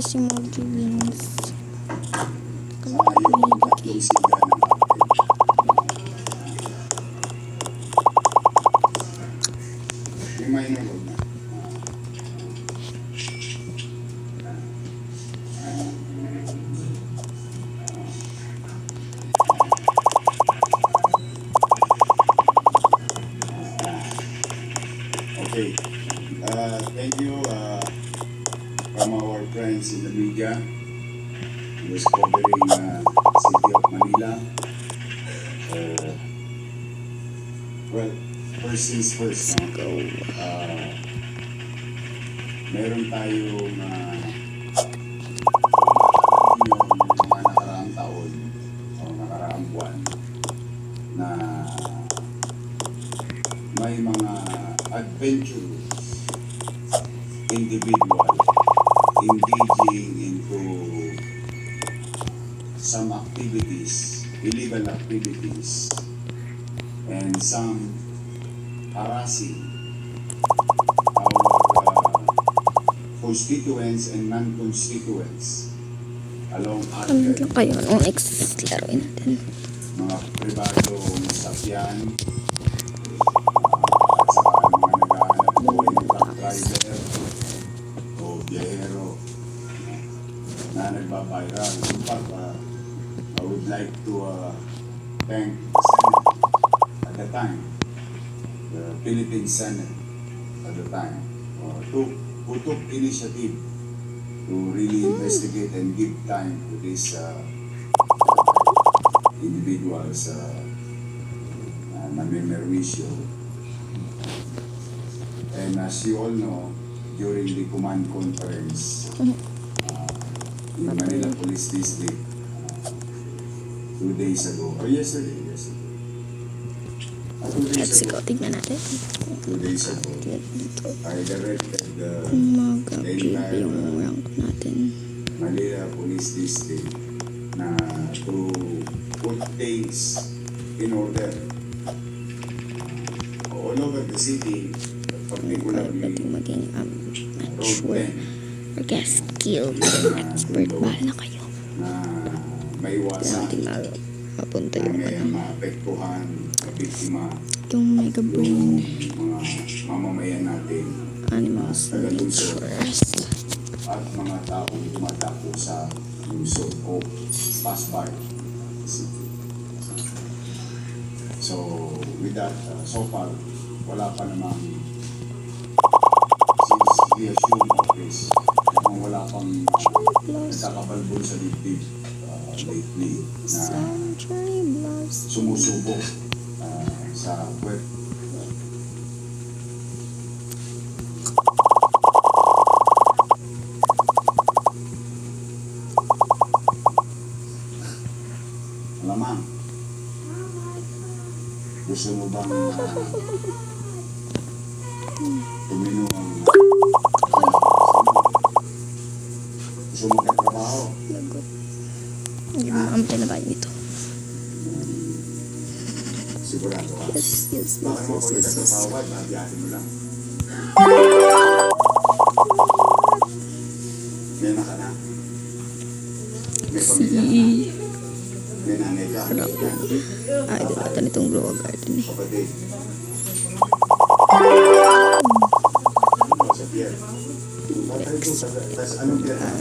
Yes, yung multi-wings. Saka yung tatlong sida ng captain. Yung minor road na. Okay. Thank you from our friends in the media who is covering City of Manila. Well, first things first, no? Meron tayong yung mga nakaraang taon o nakaraang buwan na may mga adventurous individual engaging into some activities, illegal activities, and some harassing our constituents and non-constituents along Ano other lang kayo? Anong next laruin natin? mga pribadong sakyan at saka mga naghahanap buhay ng truck driver o biyahero na nagbabiral. In fact, I would like to thank the Senate at the time, the Philippine Senate at the time, who took initiative to really investigate and give time to these individuals na may merwisyo. And as you all know, during the command conference in Manila Police District 2 days ago, or yesterday. 2 days Let's ago. go. Tignan natin. 2 days ago, Dito. I directed the Umaga. Yung rank natin. Manila Police District na to put things in order all over the city, particularly Pwedeng maging Road mature. 10, Or kaya skilled. Expert. Bahala kayo. na Kaya maiwasan natin mapunta na yung may ano. maapektuhan, mabiktima, Yung mega brain. mga mamamayan natin Animals natures. at mga taong dumadako sa lungsod o pass by the city. So, with that, so far, wala pa namang since we assume office, kung wala pang nagkakabalbol sa dibdib lately na Century Blast. sumusubok sa web. Alamang, gusto mo bang tuminong gusto mo katrabaho? Lagot. Hindi mo ampay na tayo dito. Sigurado ka? Yes. Bakit mo pag nagtatrabaho ka, mabiyahin mo lang. May anak ka na? May pamilya ka? May nanay ka? Ay, doon natin itong Glow Garden eh. Kapatid? Sa Pierre? Tatay ko, tapos anong Pierre? Ha?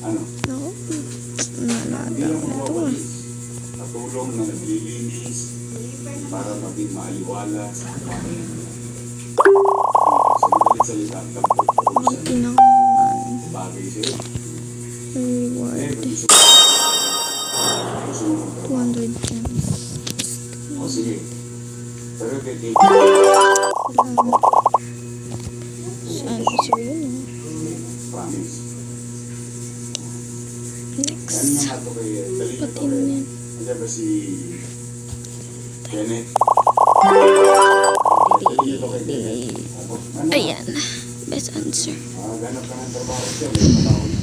Ano? Ako, nalata ko na ito ah. Katulong na naglilinis para maging maaliwala sa pamilya. Sa madalit salita, tampok ko Ako sa tinangman. bagay sa'yo. Reward. Gusto mo magtrabaho. 200 gems. O sige. Pero kay Salamat. Saan ko sir yun ah. promise. Yan Next. yung ato kay Dalito Pati to. na yan. Nandiyan ba si Kenneth? Dalito kay Kenneth. Ano? Ayan. Best answer. Ganap ka ng trabaho siya. May trabaho na.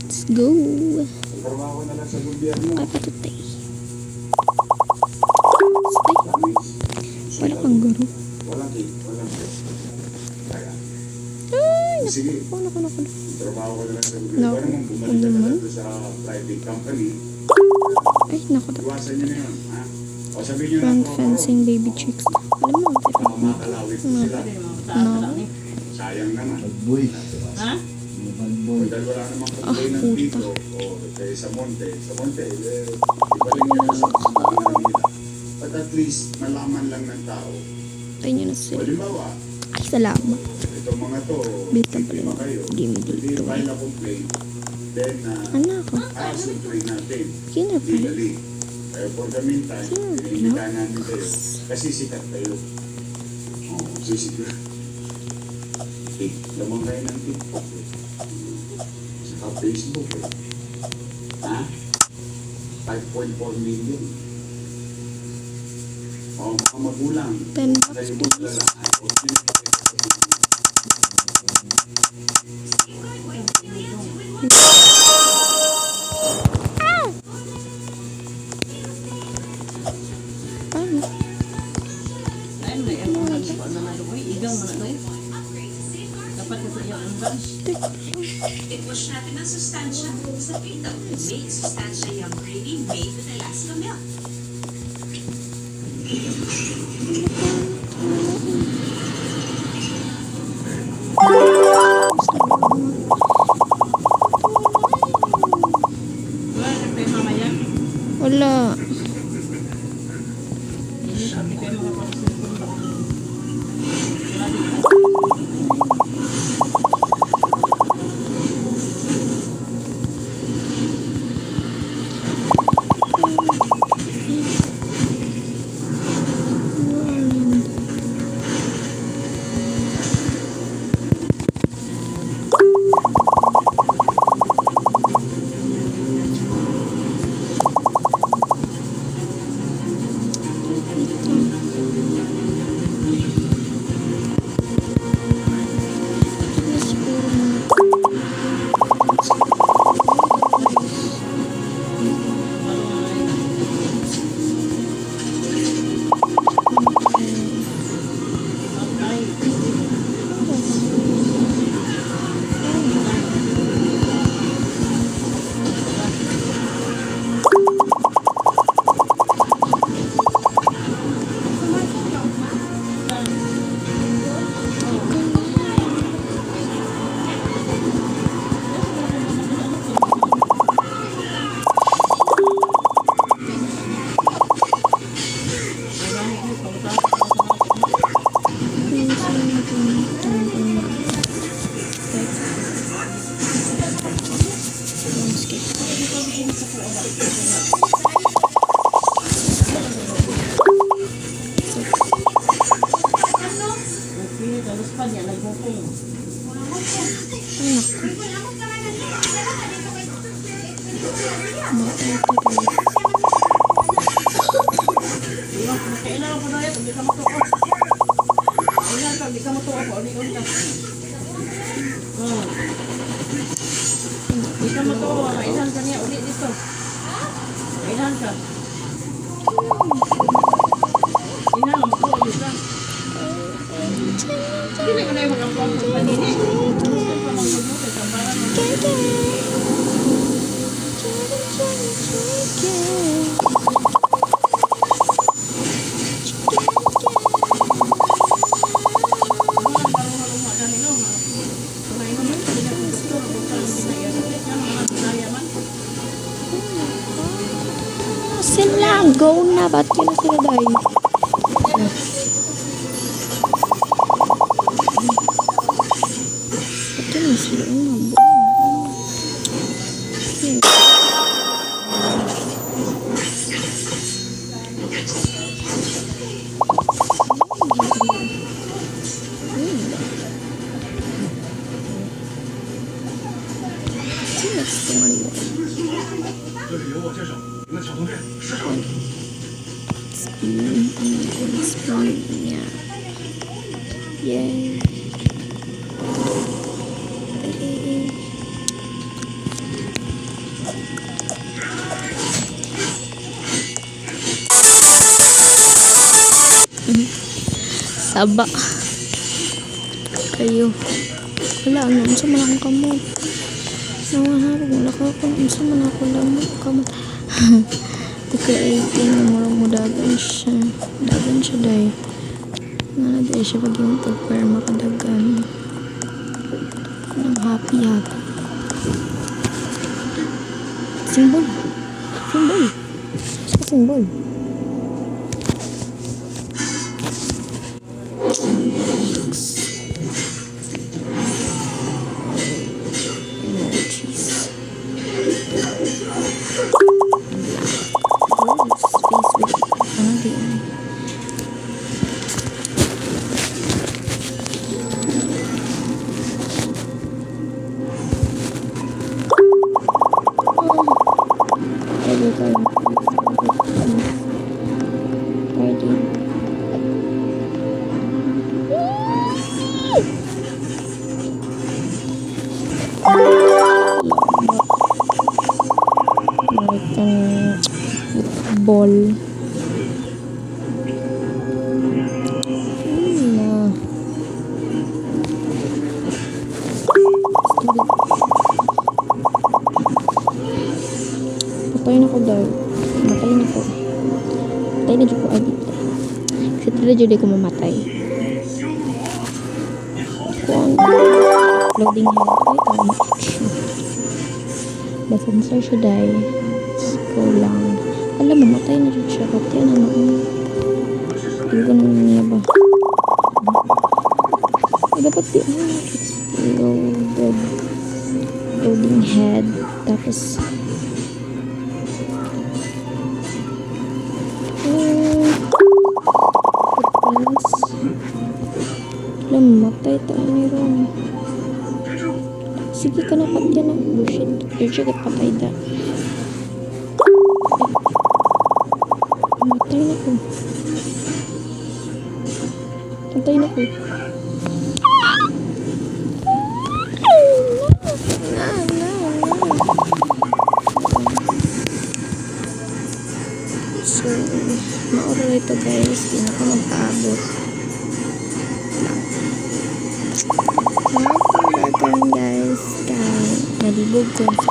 Let's go. Trabaho na lang sa gobyerno. Kapatutay. sige. Naku. Trabaho ko na lang sa gobyerno. No. Para naman bumalik ka na lang doon sa private company. Ay, naku. Iwasan nyo na yun, ha? O sabihin nyo na Front po, fencing baby chicks. Alam mo, baka makalawit po sila. no. Sayang naman. Boy. Ha? Kung dahil wala namang complainant puta. dito, o kaya sa monte, ibaling nyo na sa mga nila. But at least, malaman lang ng tao. Tayo nyo na O sila. limbawa, Ay, salamat. itong mga to, Bit ka pala biktima ng kayo, game hindi dito. file a complaint, then, Anak ko. asuntrin natin, Kina pa. legally. Kaya for the meantime, Sure, pinimita namin kayo, kasi sikat kayo. Oo, sisiguro. Lamang kayo ng TikTok eh. Saka Facebook eh. Ha? 5.4 million. O, mga magulang. 10 bucks, Kayo please. maglalaan. O, sinipagay ka sa mga. Paano? Ay, may ako nagsuko na nalukoy. Igang mo na doon. Dapat ko sa iyo ang gas. I-push natin ang sustansya sa pito. Make sustansya yung gravy made with Alaska milk. Wala na kayo mamaya. Wala. Hindi natin kayo makapagsulpon ba? Wala din ka. Siguro mga Okay, tapos pa niya nagbukong. Iwan ko, kailangan ko na yan, hindi ka matuko. Kailangan ka, hindi ka matuko, ulit ka. Hindi ka matuko, kailangan ka niya, ulit dito. Kailangan ka. Kailangan mo, ulit ka. Hindi ko na yung mag-upload sa panini. Gusto pa lang mag-upload sa parang Sila, go na. Ba't yun na sila dahil? Ba't yun na sila? Niya. Yay. Saba. Kayo. Wala, ano, unsa man akong kamot. Nawaharap, wala ka ako, unsa man ako lang kamot. Tika 18, namurang mo dagan siya. Dagan siya, day. Nga, day siya pag yung pag-perma kadagan. Nang happy. Symbol. Sa symbol. Emojis. Space with ano din. Ball. Patay na ko daw. Matay na ko. Patay na dyan ko agad. Kasi talaga dyan ko mamatay. Kung loading head. Ay, tama. Basensar siya dahil. Go lang. Alam mo, matay na rin siya. Pati yan naman. Hindi ko naman niya ba. Dapat di. Loaded. Loading head. Tapos. Alam mo, matay tayo ni Ron. Sige ka na pati yan. Bullshit. Diyan ka patay da. Patay na ko. So, maura ito guys. Di na ko magpaabot. Welcome guys. Nalibog ko sa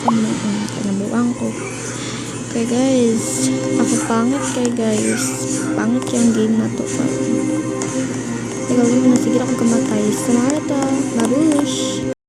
kanabuang ko. Okay guys, ako pangit kay guys. Pangit yung game na to. Ikaw naman na sige akong kamatay. Sa mga ito, babush!